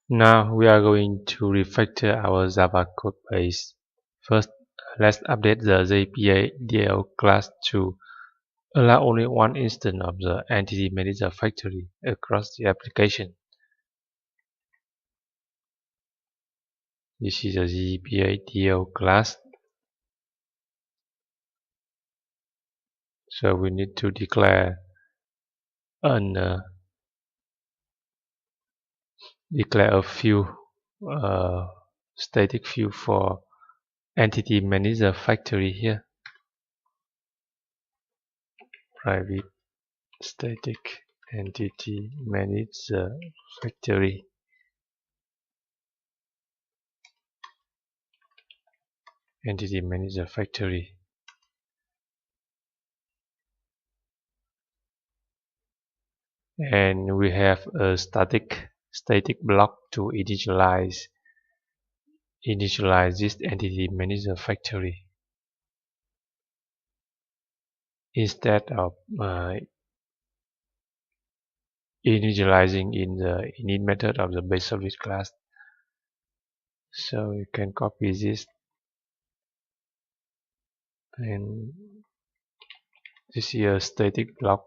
Now we are going to refactor our Java code base. First, let's update the JpaDAO class to allow only one instance of the Entity Manager Factory across the application. This is the JpaDAO class. So we need to declare a few static view for Entity Manager Factory here. Private static Entity Manager Factory. Entity Manager Factory. And we have a static block to initialize this Entity Manager Factory. Instead of initializing in the init method of the base service class. So you can copy this, and this is a static block